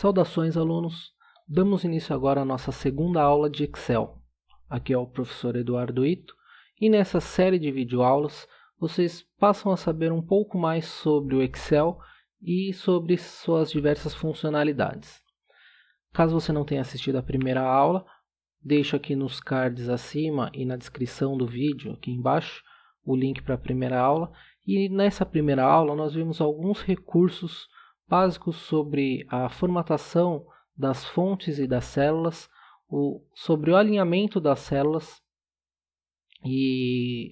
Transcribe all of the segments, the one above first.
Saudações, alunos! Damos início agora à nossa segunda aula de Excel. Aqui é o professor Eduardo Ito e nessa série de videoaulas vocês passam a saber um pouco mais sobre o Excel e sobre suas diversas funcionalidades. Caso você não tenha assistido a primeira aula, deixo aqui nos cards acima e na descrição do vídeo, aqui embaixo, o link para a primeira aula. E nessa primeira aula nós vimos alguns recursos básicos sobre a formatação das fontes e das células, sobre o alinhamento das células e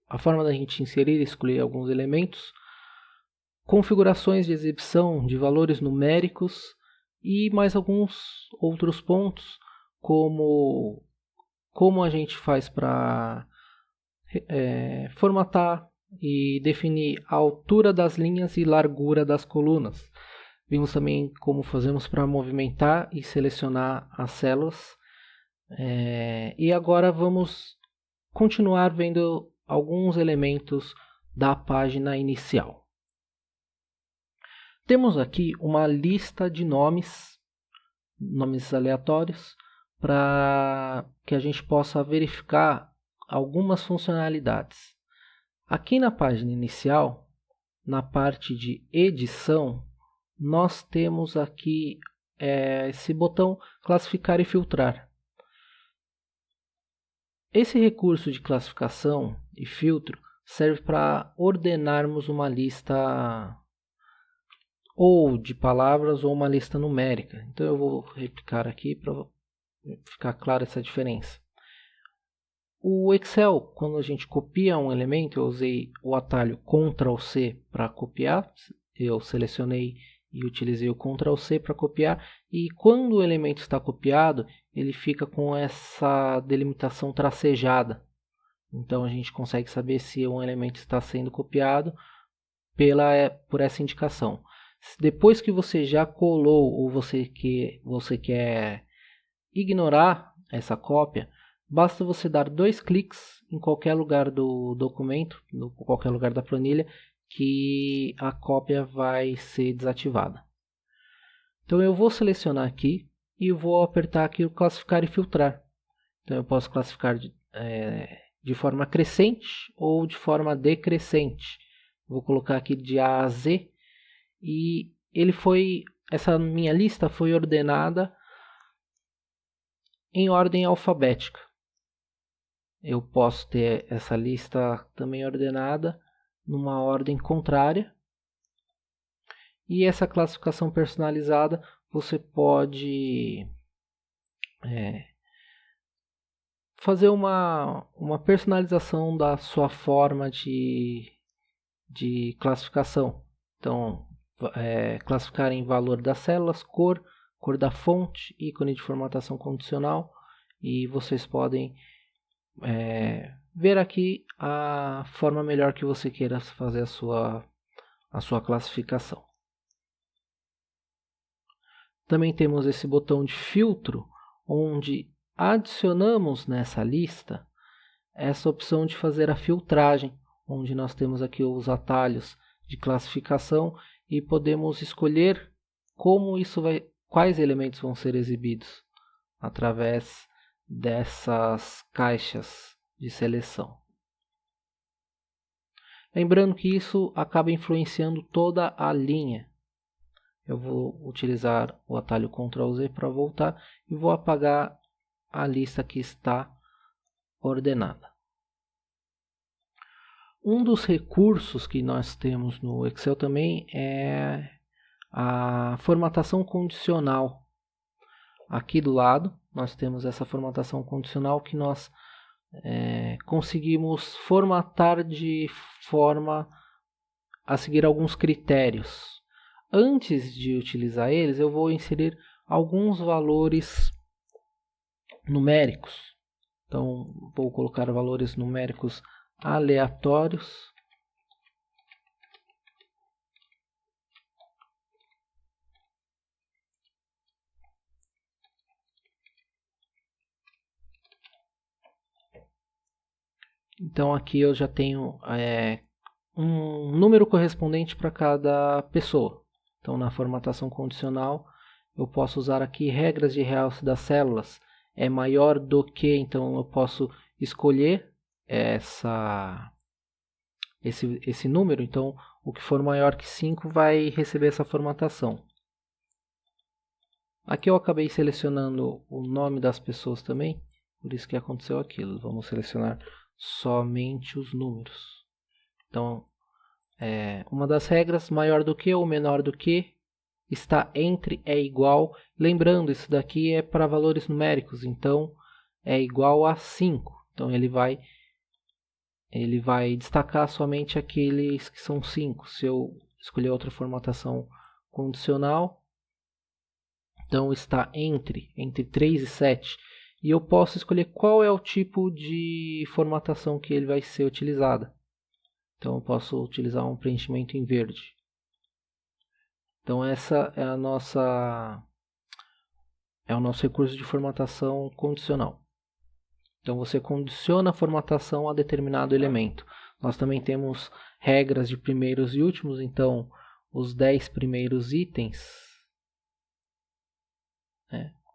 a forma da gente inserir e escolher alguns elementos, configurações de exibição de valores numéricos e mais alguns outros pontos, como a gente faz para formatar e definir a altura das linhas e largura das colunas. Vimos também como fazemos para movimentar e selecionar as células. E agora vamos continuar vendo alguns elementos da página inicial. Temos aqui uma lista de nomes aleatórios, para que a gente possa verificar algumas funcionalidades. Aqui na página inicial, na parte de edição, nós temos aqui esse botão classificar e filtrar. Esse recurso de classificação e filtro serve para ordenarmos uma lista ou de palavras ou uma lista numérica. Então eu vou replicar aqui para ficar clara essa diferença. O Excel, quando a gente copia um elemento, eu usei o atalho Ctrl+C para copiar. Eu selecionei e utilizei o Ctrl+C para copiar. E quando o elemento está copiado, ele fica com essa delimitação tracejada. Então a gente consegue saber se um elemento está sendo copiado por essa indicação. Depois que você já colou ou você quer ignorar essa cópia, basta você dar 2 cliques em qualquer lugar do documento, em qualquer lugar da planilha, que a cópia vai ser desativada. Então eu vou selecionar aqui e vou apertar aqui o classificar e filtrar. Então eu posso classificar de forma crescente ou de forma decrescente. Vou colocar aqui de A a Z e essa minha lista foi ordenada em ordem alfabética. Eu posso ter essa lista também ordenada numa ordem contrária. E essa classificação personalizada você pode fazer uma personalização da sua forma de classificação. Então, classificar em valor das células, cor da fonte, ícone de formatação condicional, e vocês podem ver aqui a forma melhor que você queira fazer a sua classificação. Também temos esse botão de filtro, onde adicionamos nessa lista essa opção de fazer a filtragem, onde nós temos aqui os atalhos de classificação e podemos escolher quais elementos vão ser exibidos através dessas caixas de seleção. Lembrando que isso acaba influenciando toda a linha. Eu vou utilizar o atalho Ctrl+Z para voltar e vou apagar a lista que está ordenada. Um dos recursos que nós temos no Excel também é a formatação condicional. Aqui do lado nós temos essa formatação condicional que nós conseguimos formatar de forma a seguir alguns critérios. Antes de utilizar eles, eu vou inserir alguns valores numéricos. Então, vou colocar valores numéricos aleatórios. Então, aqui eu já tenho um número correspondente para cada pessoa. Então, na formatação condicional, eu posso usar aqui regras de realce das células. É maior do que, então eu posso escolher esse número. Então, o que for maior que 5 vai receber essa formatação. Aqui eu acabei selecionando o nome das pessoas também, por isso que aconteceu aquilo. Vamos selecionar somente os números. Então, uma das regras, maior do que ou menor do que, está entre, é igual. Lembrando, isso daqui é para valores numéricos, então é igual a 5. Então ele vai destacar somente aqueles que são 5. Se eu escolher outra formatação condicional, então está entre 3 e 7. E eu posso escolher qual é o tipo de formatação que ele vai ser utilizada. Então eu posso utilizar um preenchimento em verde. Então essa é o nosso recurso de formatação condicional. Então você condiciona a formatação a determinado elemento. Nós também temos regras de primeiros e últimos, então os 10 primeiros itens,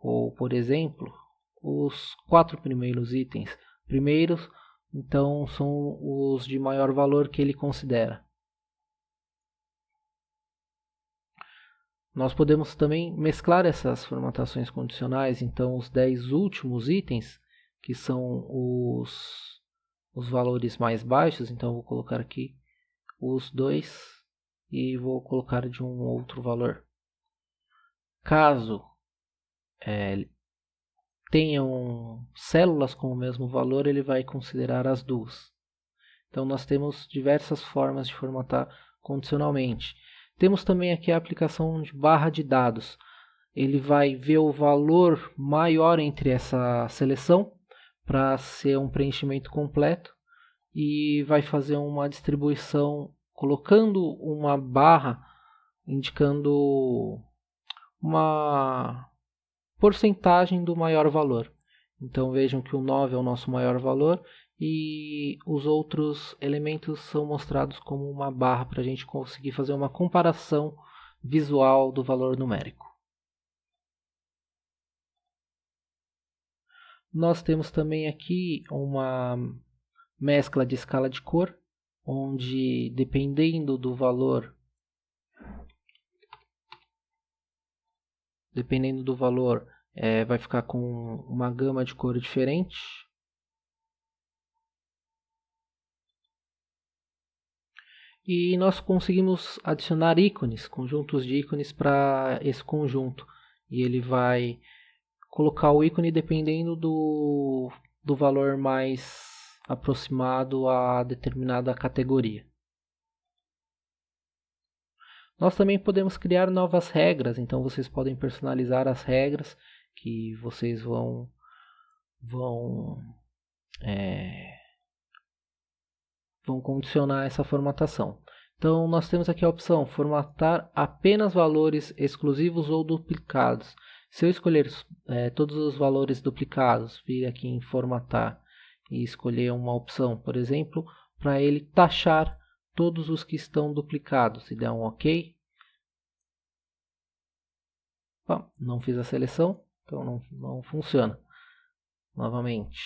ou por exemplo, os 4 primeiros itens. Primeiros, então, são os de maior valor que ele considera. Nós podemos também mesclar essas formatações condicionais, então os 10 últimos itens, que são os valores mais baixos, então eu vou colocar aqui os 2 e vou colocar de um outro valor. Caso tenham células com o mesmo valor, ele vai considerar as duas. Então nós temos diversas formas de formatar condicionalmente. Temos também aqui a aplicação de barra de dados. Ele vai ver o valor maior entre essa seleção para ser um preenchimento completo e vai fazer uma distribuição colocando uma barra indicando uma porcentagem do maior valor. Então vejam que o 9 é o nosso maior valor e os outros elementos são mostrados como uma barra para a gente conseguir fazer uma comparação visual do valor numérico. Nós temos também aqui uma mescla de escala de cor, onde dependendo do valor vai ficar com uma gama de cor diferente. E nós conseguimos adicionar ícones, conjuntos de ícones para esse conjunto. E ele vai colocar o ícone dependendo do valor mais aproximado a determinada categoria. Nós também podemos criar novas regras, então vocês podem personalizar as regras que vocês vão condicionar essa formatação. Então nós temos aqui a opção formatar apenas valores exclusivos ou duplicados. Se eu escolher todos os valores duplicados, vir aqui em formatar e escolher uma opção, por exemplo, para ele taxar todos os que estão duplicados, se der um OK. Bom, não fiz a seleção, então não funciona. Novamente.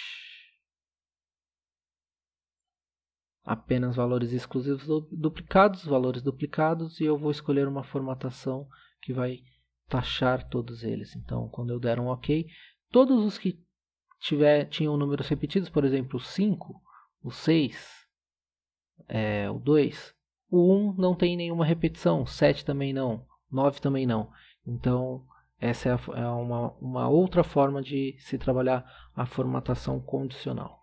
Apenas valores exclusivos duplicados, valores duplicados, e eu vou escolher uma formatação que vai taxar todos eles. Então, quando eu der um OK, todos os que tinham números repetidos, por exemplo, o 5, o 6, o 2, o 1 não tem nenhuma repetição, o 7 também não, o 9 também não. Então, essa é uma outra forma de se trabalhar a formatação condicional.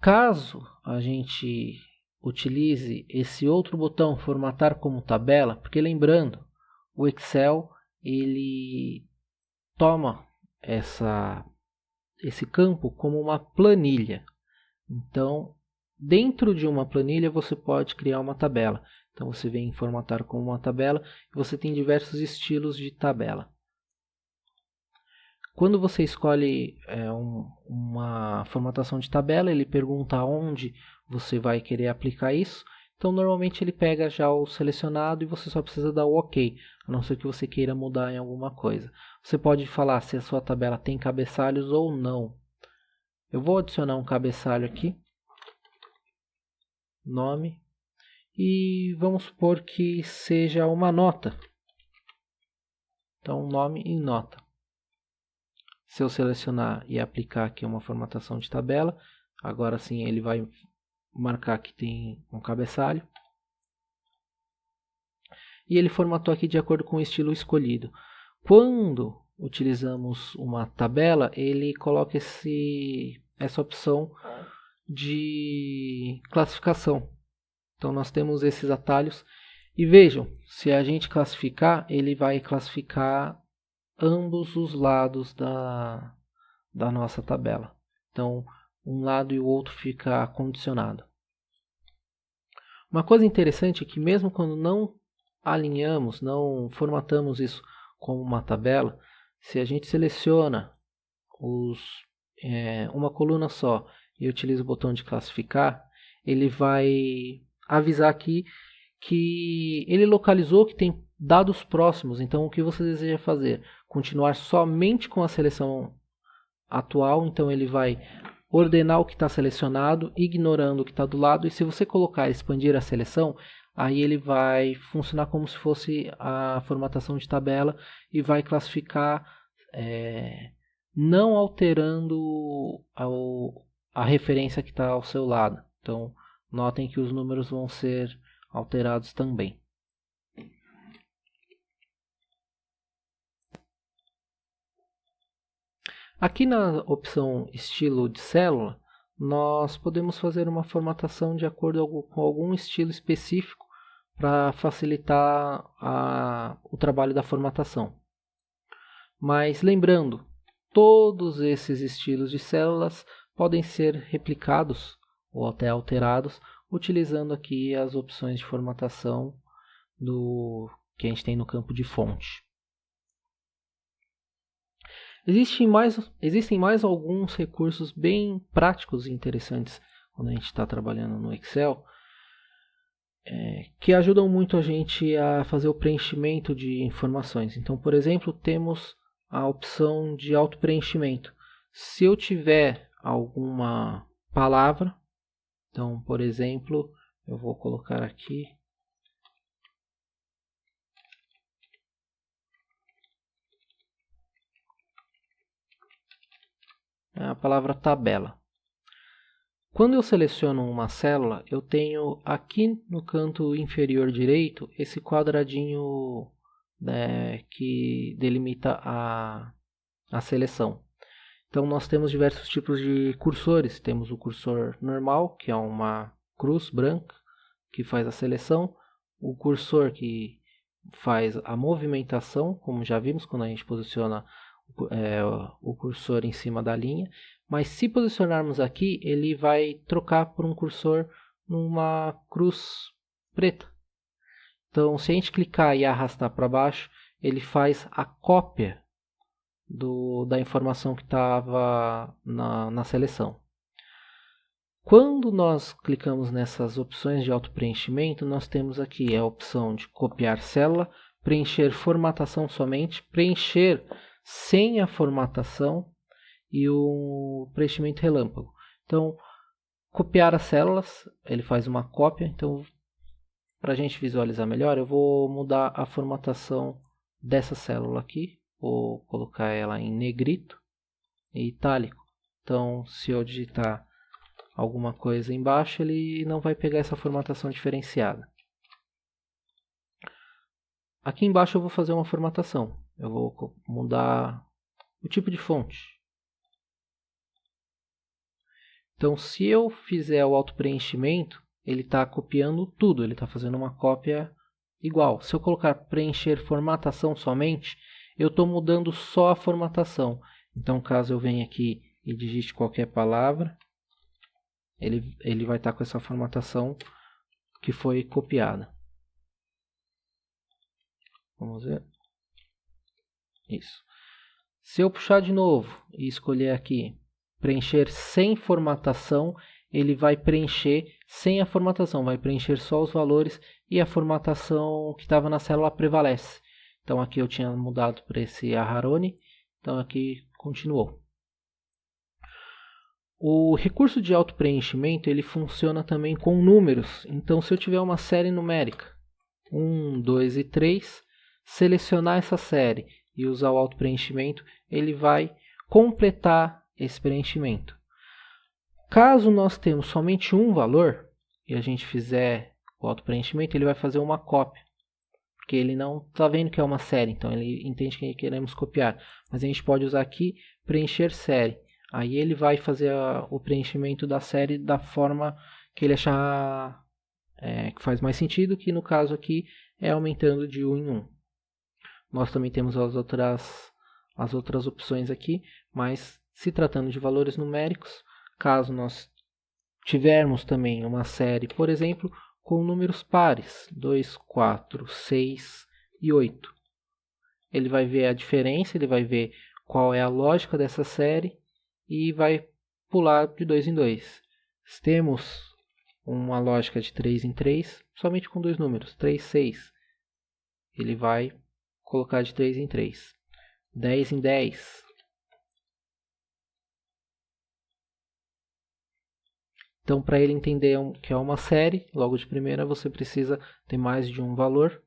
Caso a gente utilize esse outro botão, formatar como tabela, porque lembrando, o Excel ele toma esse campo como uma planilha. Então, dentro de uma planilha você pode criar uma tabela. Então você vem em formatar como uma tabela e você tem diversos estilos de tabela. Quando você escolhe uma formatação de tabela, ele pergunta onde você vai querer aplicar isso. Então normalmente ele pega já o selecionado e você só precisa dar o OK, a não ser que você queira mudar em alguma coisa. Você pode falar se a sua tabela tem cabeçalhos ou não. Eu vou adicionar um cabeçalho aqui, nome, e vamos supor que seja uma nota. Então nome e nota. Se eu selecionar e aplicar aqui uma formatação de tabela, agora sim ele vai marcar que tem um cabeçalho. E ele formatou aqui de acordo com o estilo escolhido. Quando utilizamos uma tabela, ele coloca essa opção de classificação. Então nós temos esses atalhos. E vejam, se a gente classificar, ele vai classificar ambos os lados da nossa tabela. Então, um lado e o outro fica condicionado. Uma coisa interessante é que mesmo quando não alinhamos, não formatamos isso como uma tabela, se a gente seleciona uma coluna só e utiliza o botão de classificar, ele vai avisar aqui que ele localizou que tem dados próximos. Então, o que você deseja fazer? Continuar somente com a seleção atual. Então, ele vai ordenar o que está selecionado, ignorando o que está do lado. E se você colocar expandir a seleção, aí ele vai funcionar como se fosse a formatação de tabela e vai classificar não alterando a referência que está ao seu lado. Então, notem que os números vão ser alterados também. Aqui na opção estilo de célula, nós podemos fazer uma formatação de acordo com algum estilo específico para facilitar o trabalho da formatação. Mas lembrando, todos esses estilos de células podem ser replicados ou até alterados utilizando aqui as opções de formatação que a gente tem no campo de fonte. Existem mais alguns recursos bem práticos e interessantes quando a gente está trabalhando no Excel, que ajudam muito a gente a fazer o preenchimento de informações. Então, por exemplo, temos a opção de auto-preenchimento. Se eu tiver alguma palavra, então, por exemplo, eu vou colocar aqui a palavra tabela. Quando eu seleciono uma célula, eu tenho aqui no canto inferior direito esse quadradinho, né, que delimita a seleção. Então nós temos diversos tipos de cursores. Temos o cursor normal, que é uma cruz branca, que faz a seleção. O cursor que faz a movimentação, como já vimos quando a gente posiciona o cursor em cima da linha. Mas se posicionarmos aqui, ele vai trocar por um cursor numa cruz preta. Então, se a gente clicar e arrastar para baixo, ele faz a cópia da informação que estava na seleção. Quando nós clicamos nessas opções de auto-preenchimento, nós temos aqui a opção de copiar célula, preencher formatação somente, preencher sem a formatação e o preenchimento relâmpago. Então, copiar as células, ele faz uma cópia. Então, para a gente visualizar melhor, eu vou mudar a formatação dessa célula aqui. Vou colocar ela em negrito e itálico. Então, se eu digitar alguma coisa embaixo, ele não vai pegar essa formatação diferenciada. Aqui embaixo eu vou fazer uma formatação. Eu vou mudar o tipo de fonte. Então, se eu fizer o auto-preenchimento, ele está copiando tudo, ele está fazendo uma cópia igual. Se eu colocar preencher formatação somente, eu estou mudando só a formatação. Então, caso eu venha aqui e digite qualquer palavra, ele vai estar com essa formatação que foi copiada. Vamos ver. Isso. Se eu puxar de novo e escolher aqui preencher sem formatação, ele vai preencher sem a formatação, vai preencher só os valores e a formatação que estava na célula prevalece. Então aqui eu tinha mudado para esse Aharoni, então aqui continuou. O recurso de autopreenchimento ele funciona também com números. Então se eu tiver uma série numérica 1, 2 e 3, selecionar essa série e usar o autopreenchimento, ele vai completar esse preenchimento. Caso nós temos somente um valor e a gente fizer o autopreenchimento, ele vai fazer uma cópia, porque ele não está vendo que é uma série, então ele entende que queremos copiar. Mas a gente pode usar aqui preencher série. Aí ele vai fazer o preenchimento da série da forma que ele achar que faz mais sentido, que no caso aqui é aumentando de 1 em 1. Nós também temos as outras opções aqui, mas se tratando de valores numéricos, caso nós tivermos também uma série, por exemplo, com números pares, 2, 4, 6 e 8. Ele vai ver a diferença, ele vai ver qual é a lógica dessa série e vai pular de 2 em 2. Se temos uma lógica de 3 em 3, somente com dois números, 3, 6, ele vai colocar de 3 em 3. 10 em 10. Então, para ele entender que é uma série, logo de primeira você precisa ter mais de um valor,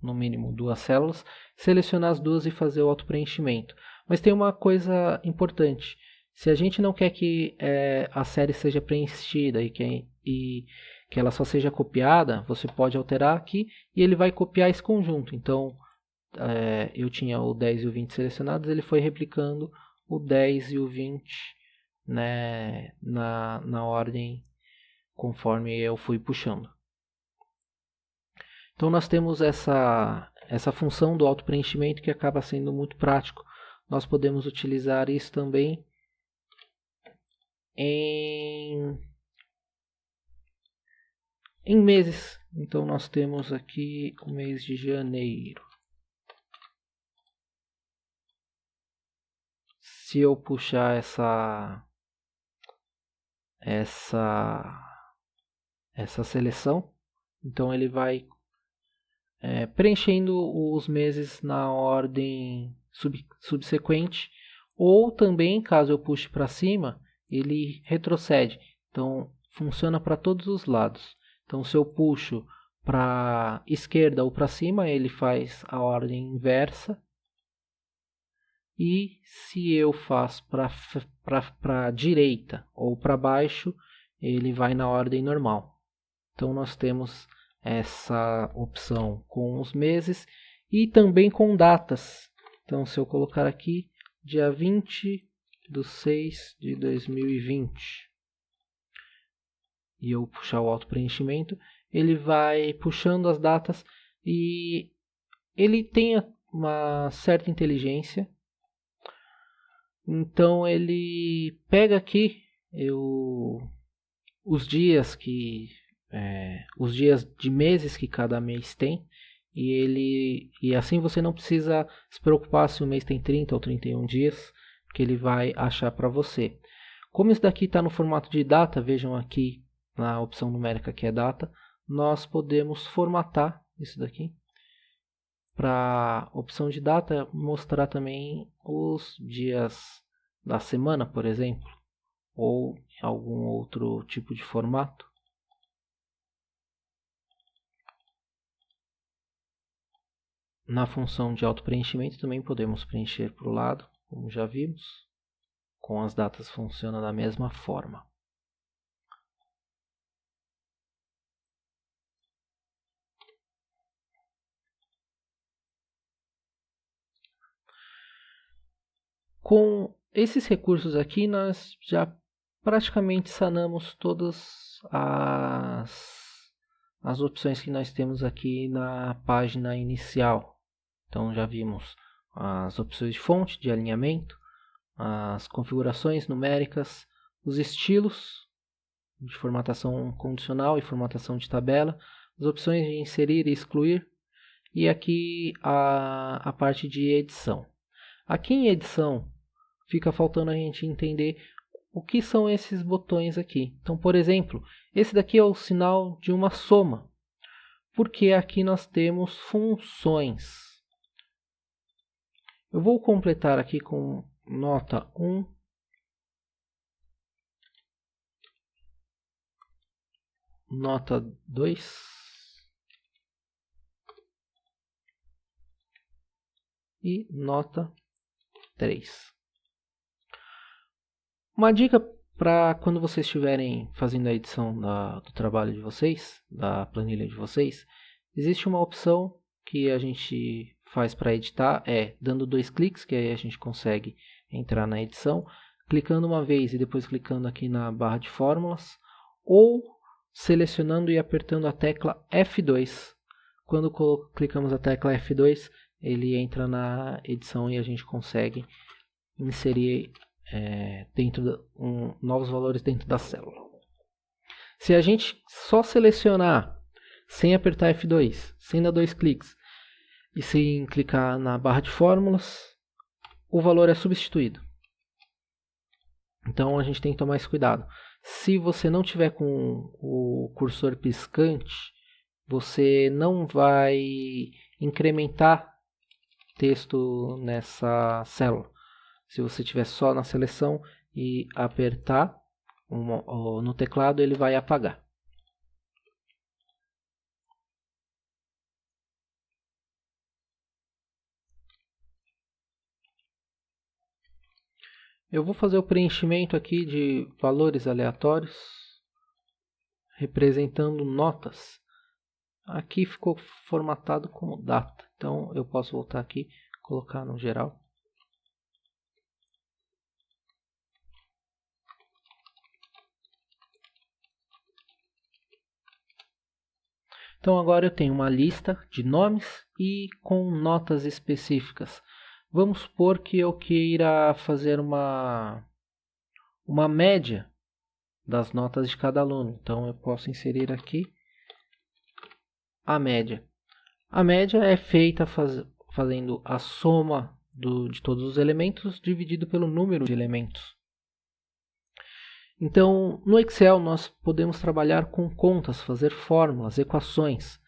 no mínimo 2 células, selecionar as duas e fazer o autopreenchimento. Mas tem uma coisa importante. Se a gente não quer que a série seja preenchida e que ela só seja copiada, você pode alterar aqui e ele vai copiar esse conjunto. Então, eu tinha o 10 e o 20 selecionados, ele foi replicando o 10 e o 20, né, na ordem conforme eu fui puxando. Então nós temos essa função do autopreenchimento que acaba sendo muito prático. Nós podemos utilizar isso também em meses. Então nós temos aqui o mês de janeiro. Se eu puxar essa seleção, então ele vai preenchendo os meses na ordem subsequente, ou também, caso eu puxe para cima, ele retrocede. Então funciona para todos os lados. Então se eu puxo para esquerda ou para cima, ele faz a ordem inversa. E se eu faço para a direita ou para baixo, ele vai na ordem normal. Então nós temos essa opção com os meses e também com datas. Então se eu colocar aqui dia 20/6/2020 e eu puxar o autopreenchimento, ele vai puxando as datas e ele tem uma certa inteligência. Então ele pega aqui os dias de meses que cada mês tem e assim você não precisa se preocupar se o mês tem 30 ou 31 dias, que ele vai achar para você. Como isso daqui está no formato de data, vejam aqui na opção numérica que é data, nós podemos formatar isso daqui para a opção de data mostrar também os dias da semana, por exemplo, ou algum outro tipo de formato. Na função de autopreenchimento também podemos preencher para o lado, como já vimos. Com as datas funciona da mesma forma. Com esses recursos aqui, nós já praticamente sanamos todas as opções que nós temos aqui na página inicial. Então já vimos as opções de fonte, de alinhamento, as configurações numéricas, os estilos de formatação condicional e formatação de tabela, as opções de inserir e excluir, e aqui a parte de edição. Aqui em edição fica faltando a gente entender o que são esses botões aqui. Então, por exemplo, esse daqui é o sinal de uma soma, porque aqui nós temos funções. Eu vou completar aqui com nota 1, nota 2 e nota 3. Uma dica para quando vocês estiverem fazendo a edição do trabalho de vocês, da planilha de vocês, existe uma opção que a gente faz para editar, dando 2 cliques, que aí a gente consegue entrar na edição, clicando uma vez e depois clicando aqui na barra de fórmulas, ou selecionando e apertando a tecla F2. Quando clicamos a tecla F2, ele entra na edição e a gente consegue inserir novos valores dentro da célula. Se a gente só selecionar sem apertar F2, sem dar 2 cliques e sem clicar na barra de fórmulas, o valor é substituído. Então a gente tem que tomar esse cuidado. Se você não tiver com o cursor piscante, você não vai incrementar texto nessa célula. Se você estiver só na seleção e apertar no teclado, ele vai apagar. Eu vou fazer o preenchimento aqui de valores aleatórios, representando notas. Aqui ficou formatado como data, então eu posso voltar aqui e colocar no geral. Então agora eu tenho uma lista de nomes e com notas específicas. Vamos supor que eu queira fazer uma média das notas de cada aluno. Então eu posso inserir aqui a média. A média é feita fazendo a soma de todos os elementos dividido pelo número de elementos. Então, no Excel nós podemos trabalhar com contas, fazer fórmulas, equações.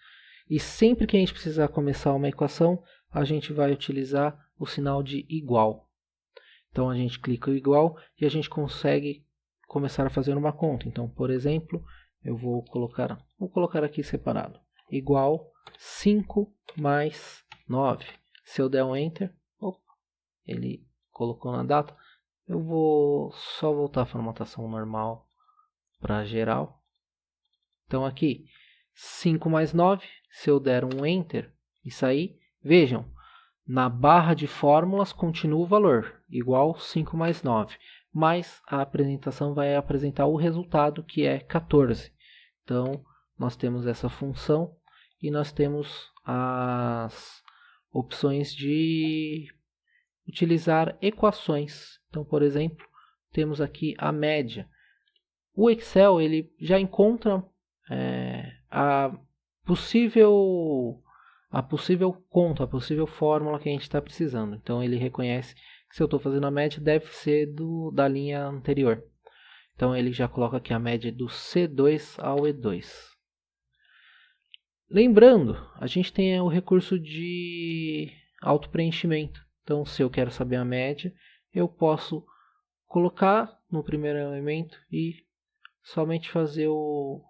E sempre que a gente precisar começar uma equação, a gente vai utilizar o sinal de igual. Então a gente clica o igual e a gente consegue começar a fazer uma conta. Então, por exemplo, eu vou colocar aqui separado. Igual 5 mais 9. Se eu der um Enter, ele colocou na data. Eu vou só voltar a formatação normal para geral. Então aqui, 5 mais 9, se eu der um Enter e sair, vejam, na barra de fórmulas continua o valor, igual 5 mais 9. Mas a apresentação vai apresentar o resultado, que é 14. Então, nós temos essa função e nós temos as opções de utilizar equações. Então, por exemplo, temos aqui a média. O Excel ele já encontra a possível conta, a possível fórmula que a gente está precisando. Então, ele reconhece que se eu estou fazendo a média, deve ser da linha anterior. Então, ele já coloca aqui a média do C2 ao E2. Lembrando, a gente tem o recurso de auto-preenchimento. Então, se eu quero saber a média, eu posso colocar no primeiro elemento e somente fazer o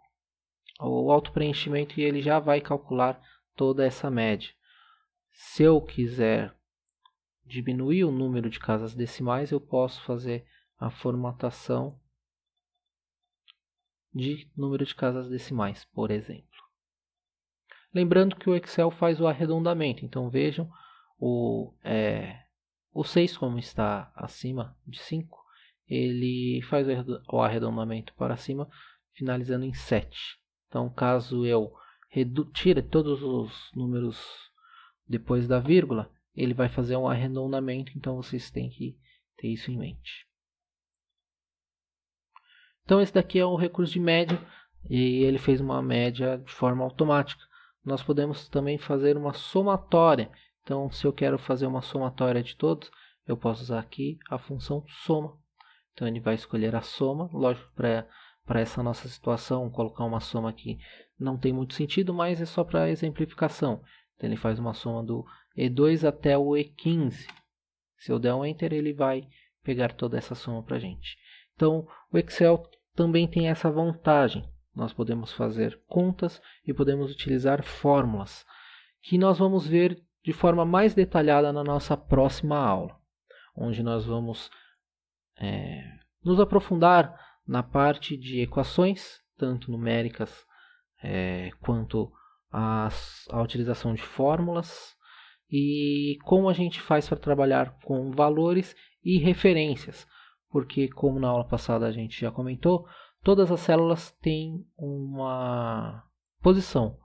auto-preenchimento e ele já vai calcular toda essa média. Se eu quiser diminuir o número de casas decimais, eu posso fazer a formatação de número de casas decimais, por exemplo. Lembrando que o Excel faz o arredondamento, então vejam, o 6, como está acima de 5, ele faz o arredondamento para cima, finalizando em 7. Então, caso eu tire todos os números depois da vírgula, ele vai fazer um arredondamento, então vocês têm que ter isso em mente. Então, esse daqui é o recurso de média, e ele fez uma média de forma automática. Nós podemos também fazer uma somatória. Então, se eu quero fazer uma somatória de todos, eu posso usar aqui a função soma. Então ele vai escolher a soma. Lógico, para essa nossa situação, colocar uma soma aqui não tem muito sentido, mas é só para exemplificação. Então ele faz uma soma do E2 até o E15. Se eu der um Enter, ele vai pegar toda essa soma para a gente. Então o Excel também tem essa vantagem. Nós podemos fazer contas e podemos utilizar fórmulas, que nós vamos ver de forma mais detalhada na nossa próxima aula, onde nós vamos nos aprofundar na parte de equações, tanto numéricas quanto a utilização de fórmulas, e como a gente faz para trabalhar com valores e referências, porque como na aula passada a gente já comentou, todas as células têm uma posição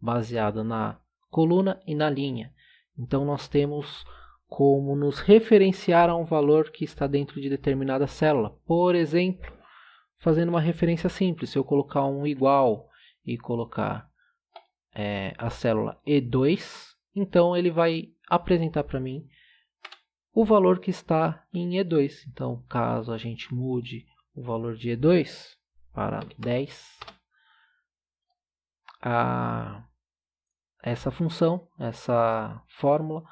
baseada na coluna e na linha. Então nós temos como nos referenciar a um valor que está dentro de determinada célula. Por exemplo, fazendo uma referência simples, se eu colocar um igual e colocar a célula E2, então ele vai apresentar para mim o valor que está em E2. Então, caso a gente mude o valor de E2 para 10, essa função, essa fórmula,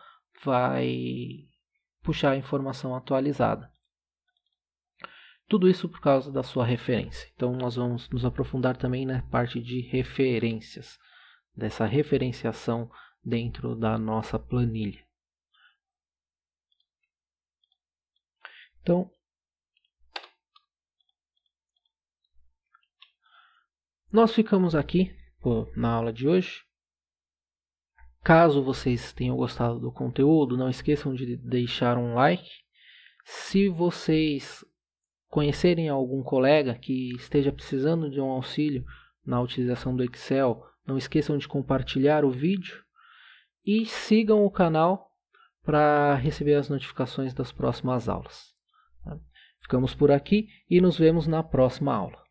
vai puxar a informação atualizada. Tudo isso por causa da sua referência. Então nós vamos nos aprofundar também na parte de referências, dessa referenciação dentro da nossa planilha. Então, nós ficamos aqui na aula de hoje. Caso vocês tenham gostado do conteúdo, não esqueçam de deixar um like. Se vocês conhecerem algum colega que esteja precisando de um auxílio na utilização do Excel, não esqueçam de compartilhar o vídeo e sigam o canal para receber as notificações das próximas aulas. Ficamos por aqui e nos vemos na próxima aula.